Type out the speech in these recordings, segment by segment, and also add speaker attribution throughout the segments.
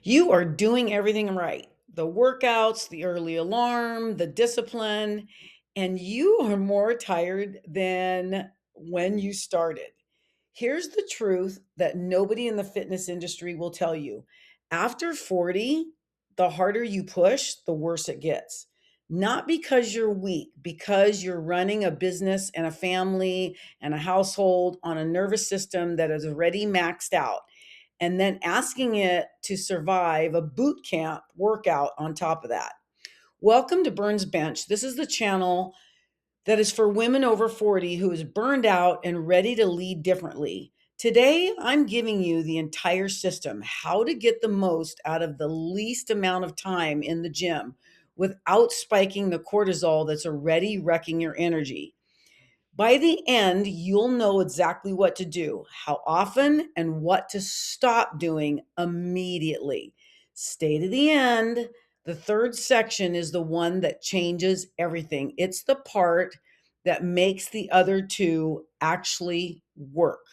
Speaker 1: You are doing everything right. The workouts, the early alarm, the discipline, and you are more tired than when you started. Here's the truth that nobody in the fitness industry will tell you. After 40, the harder you push, the worse it gets. Not because you're weak, because you're running a business and a family and a household on a nervous system that is already maxed out, and then asking it to survive a boot camp workout on top of that. Welcome to Bern's Bench. This is the channel that is for women over 40 who is burned out and ready to lead differently. Today, I'm giving you the entire system, how to get the most out of the least amount of time in the gym without spiking the cortisol that's already wrecking your energy. By the end, you'll know exactly what to do, how often, and what to stop doing immediately. Stay to the end. The third section is the one that changes everything. It's the part that makes the other two actually work.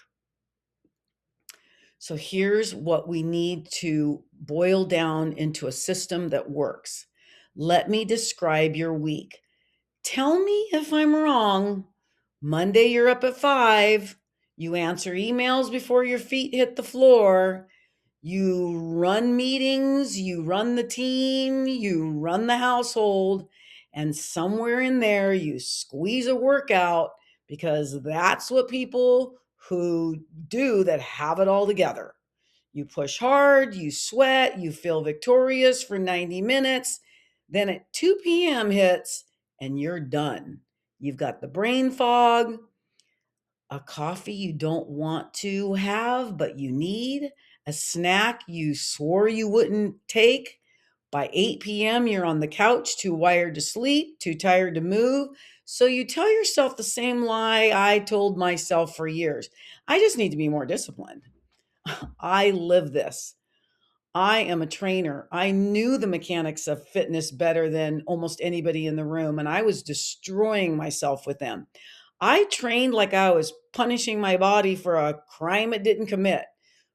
Speaker 1: So here's what we need to boil down into a system that works. Let me describe your week. Tell me if I'm wrong. Monday, you're up at 5. You answer emails before your feet hit the floor. You run meetings, you run the team, you run the household, and somewhere in there, you squeeze a workout because that's what people who do that have it all together. You push hard, you sweat, you feel victorious for 90 minutes. Then at 2 p.m. hits and you're done. You've got the brain fog, a coffee you don't want to have, but you need, a snack you swore you wouldn't take. By 8 p.m., you're on the couch, too wired to sleep, too tired to move. So you tell yourself the same lie I told myself for years. I just need to be more disciplined. I live this. I am a trainer. I knew the mechanics of fitness better than almost anybody in the room, and I was destroying myself with them. I trained like I was punishing my body for a crime it didn't commit.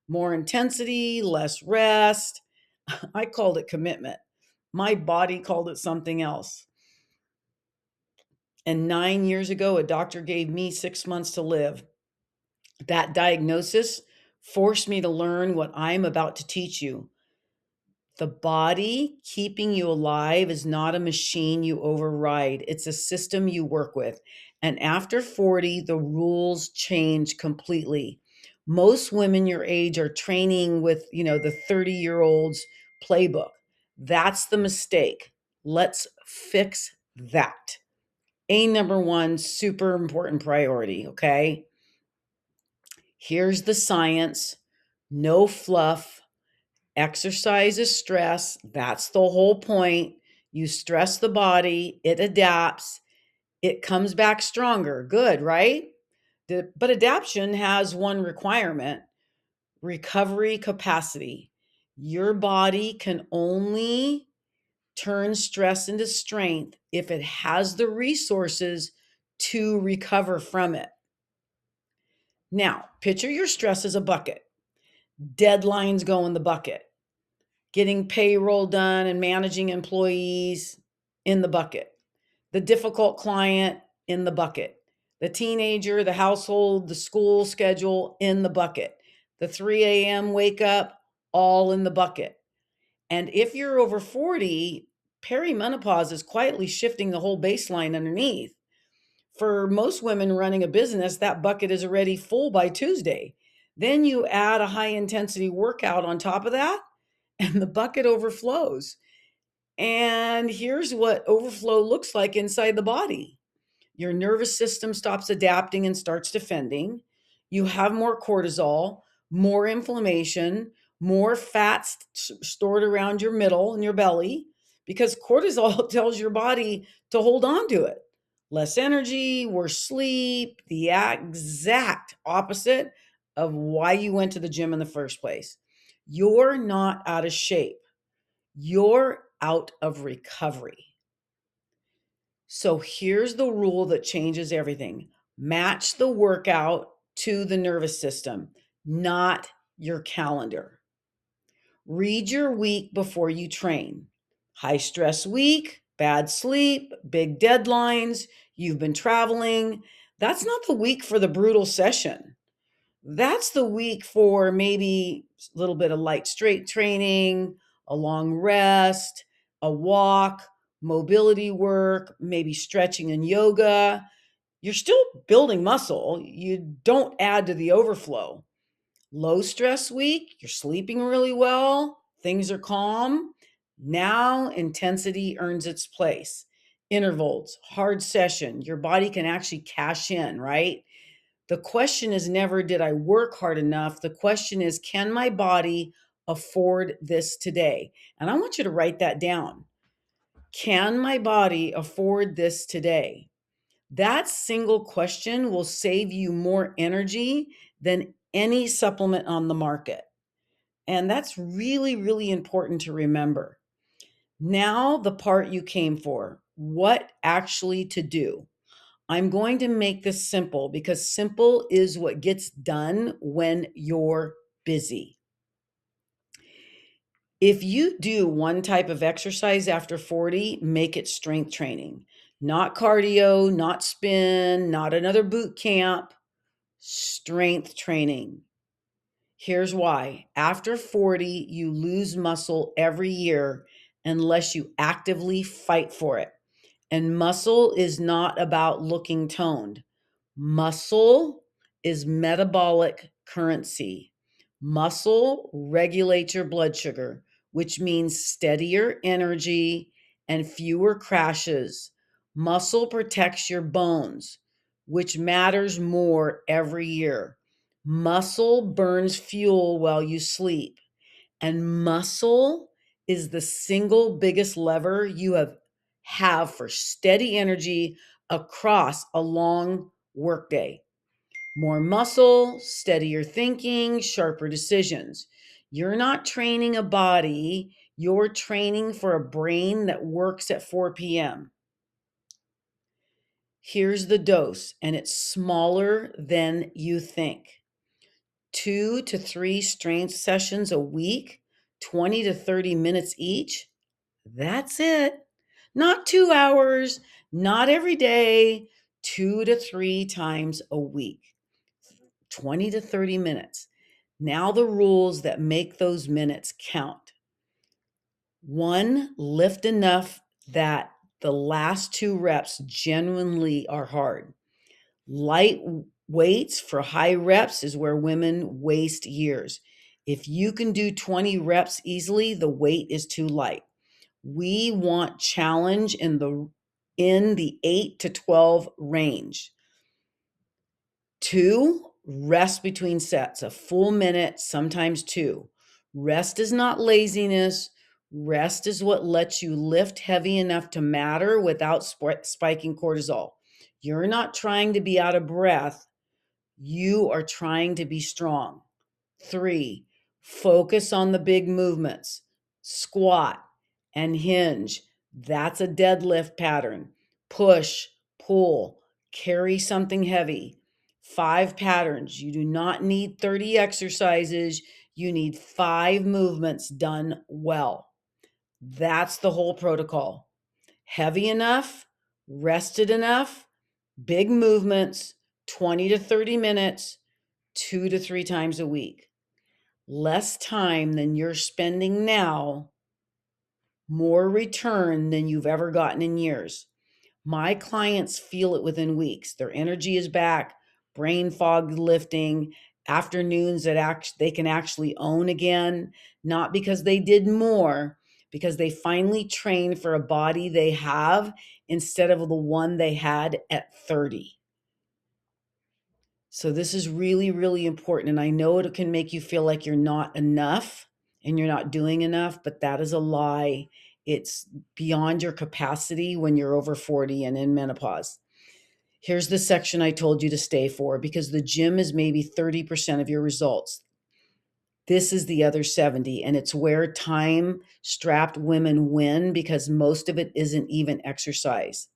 Speaker 1: More intensity, less rest. I called it commitment. My body called it something else. And 9 years ago, a doctor gave me 6 months to live. That diagnosis forced me to learn what I'm about to teach you. The body keeping you alive is not a machine you override. It's a system you work with. And after 40, the rules change completely. Most women your age are training with, the 30-year-old's playbook. That's the mistake. Let's fix that. A number one, super important priority, okay? Here's the science. No fluff. Exercise is stress. That's the whole point. You stress the body, it adapts, it comes back stronger. Good, right? But adaptation has one requirement: recovery capacity. Your body can only turn stress into strength if it has the resources to recover from it. Now, picture your stress as a bucket. Deadlines go in the bucket. Getting payroll done and managing employees in the bucket, the difficult client in the bucket, the teenager, the household, the school schedule in the bucket, the 3 a.m. wake up, all in the bucket. And if you're over 40, perimenopause is quietly shifting the whole baseline underneath. For most women running a business, that bucket is already full by Tuesday. Then you add a high intensity workout on top of that, and the bucket overflows. And here's what overflow looks like inside the body: your nervous system stops adapting and starts defending. You have more cortisol, more inflammation, more fats stored around your middle and your belly, because cortisol tells your body to hold on to it. Less energy, worse sleep, the exact opposite of why you went to the gym in the first place. You're not out of shape. You're out of recovery. So here's the rule that changes everything: match the workout to the nervous system, not your calendar. Read your week before you train. High stress week, bad sleep, big deadlines, you've been traveling. That's not the week for the brutal session. That's the week for maybe a little bit of light straight training, a long rest, a walk, mobility work, maybe stretching and yoga. You're still building muscle. You don't add to the overflow. Low stress week, you're sleeping really well, things are calm. Now intensity earns its place. Intervals, hard session, your body can actually cash in, right? The question is never, did I work hard enough? The question is, can my body afford this today? And I want you to write that down. Can my body afford this today? That single question will save you more energy than any supplement on the market. And that's really, really important to remember. Now, the part you came for, what actually to do. I'm going to make this simple because simple is what gets done when you're busy. If you do one type of exercise after 40, make it strength training, not cardio, not spin, not another boot camp, strength training. Here's why. After 40, you lose muscle every year unless you actively fight for it. And muscle is not about looking toned. Muscle is metabolic currency. Muscle regulates your blood sugar, which means steadier energy and fewer crashes. Muscle protects your bones, which matters more every year. Muscle burns fuel while you sleep, and muscle is the single biggest lever you have for steady energy across a long workday. More muscle, steadier thinking, sharper decisions. You're not training a body, you're training for a brain that works at 4 p.m. Here's the dose, and it's smaller than you think. 2 to 3 strength sessions a week, 20 to 30 minutes each. That's it. Not 2 hours, not every day, 2 to 3 times a week, 20 to 30 minutes. Now, the rules that make those minutes count. 1, lift enough that the last 2 reps genuinely are hard. Light weights for high reps is where women waste years. If you can do 20 reps easily, the weight is too light. We want challenge in the 8 to 12 range. 2, rest between sets, a full minute, sometimes 2. Rest is not laziness. Rest is what lets you lift heavy enough to matter without spiking cortisol. You're not trying to be out of breath. You are trying to be strong. 3, focus on the big movements. Squat and hinge. That's a deadlift pattern. Push, pull, carry something heavy. 5 patterns. You do not need 30 exercises. You need 5 movements done well. That's the whole protocol. Heavy enough, rested enough, big movements, 20 to 30 minutes, 2 to 3 times a week. Less time than you're spending now, more return than you've ever gotten in years. My clients feel it within weeks. Their energy is back, brain fog lifting, afternoons that they can actually own again, not because they did more, because they finally trained for a body they have instead of the one they had at 30. So this is really, really important. And I know it can make you feel like you're not enough and you're not doing enough, but that is a lie. It's beyond your capacity when you're over 40 and in menopause. Here's the section I told you to stay for, because the gym is maybe 30% of your results. This is the other 70, and it's where time-strapped women win because most of it isn't even exercise.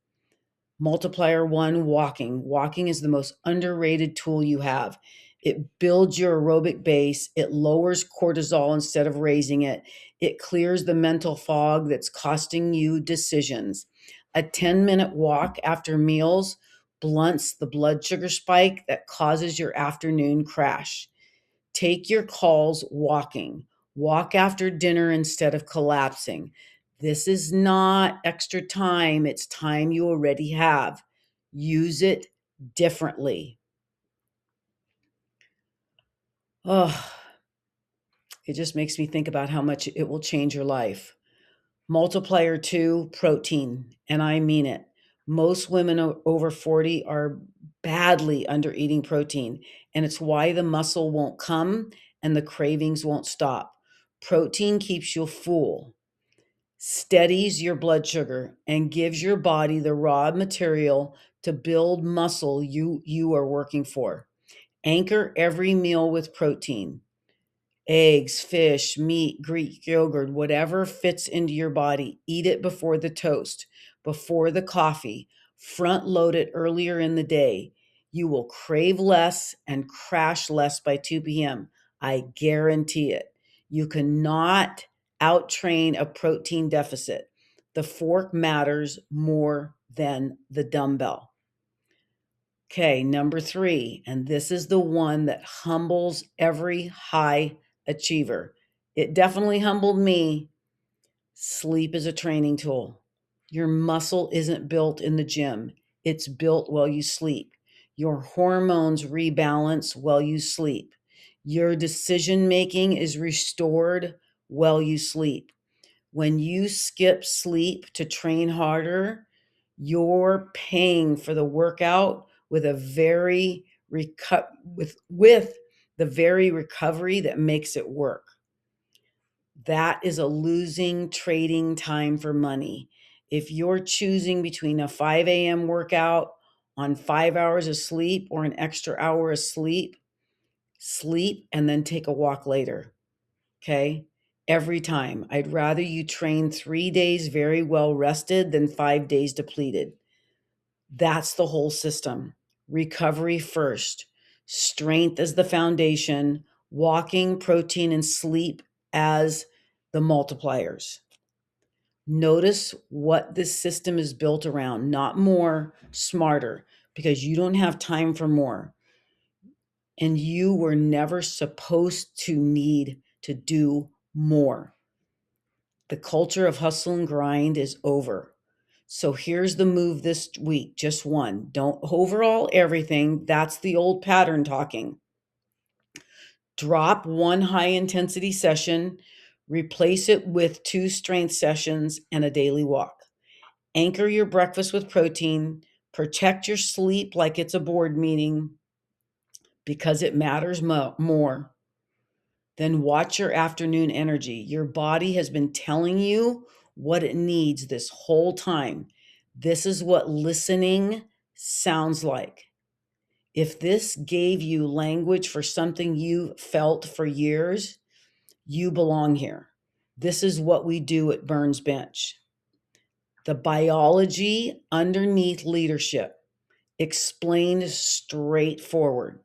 Speaker 1: Multiplier 1, walking. Walking is the most underrated tool you have. It builds your aerobic base. It lowers cortisol instead of raising it. It clears the mental fog that's costing you decisions. A 10-minute walk after meals blunts the blood sugar spike that causes your afternoon crash. Take your calls walking. Walk after dinner instead of collapsing. This is not extra time, it's time you already have. Use it differently. Oh, it just makes me think about how much it will change your life. Multiplier two, protein. And I mean it. Most women over 40 are badly under eating protein, and it's why the muscle won't come and the cravings won't stop. Protein keeps you full, steadies your blood sugar, and gives your body the raw material to build muscle you are working for. Anchor every meal with protein. Eggs, fish, meat, Greek yogurt, whatever fits into your body. Eat it before the toast, before the coffee. Front load it earlier in the day. You will crave less and crash less by 2 p.m. I guarantee it. You cannot outtrain a protein deficit. The fork matters more than the dumbbell. Okay, number three, and this is the one that humbles every high achiever. It definitely humbled me. Sleep is a training tool. Your muscle isn't built in the gym, it's built while you sleep. Your hormones rebalance while you sleep. Your decision making is restored while you sleep. When you skip sleep to train harder, you're paying for the workout with a very with the very recovery that makes it work. That is a losing trading time for money. If you're choosing between a 5 a.m. workout on 5 hours of sleep or an extra hour of sleep, sleep and then take a walk later. Okay. Every time. I'd rather you train 3 days very well rested than 5 days depleted. That's the whole system. Recovery first, strength as the foundation, walking, protein, and sleep as the multipliers. Notice what this system is built around, not more, smarter, because you don't have time for more. And you were never supposed to need to do more. The culture of hustle and grind is over. So here's the move this week, just one. Don't overhaul everything. That's the old pattern talking. Drop one high intensity session, replace it with 2 strength sessions and a daily walk. Anchor your breakfast with protein, protect your sleep like it's a board meeting because it matters more. Then watch your afternoon energy. Your body has been telling you what it needs this whole time. This is what listening sounds like. If this gave you language for something you felt for years, you belong here. This is what we do at Bern's Bench. The biology underneath leadership, explained straightforward.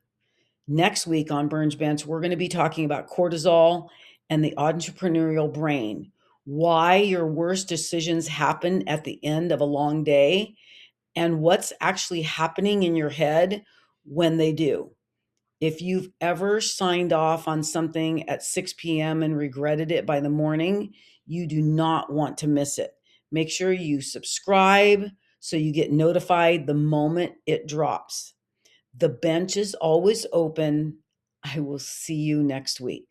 Speaker 1: Next week on Bern's Bench, we're going to be talking about cortisol and the entrepreneurial brain, why your worst decisions happen at the end of a long day, and what's actually happening in your head when they do. If you've ever signed off on something at 6 p.m. and regretted it by the morning, you do not want to miss it. Make sure you subscribe so you get notified the moment it drops. The bench is always open. I will see you next week.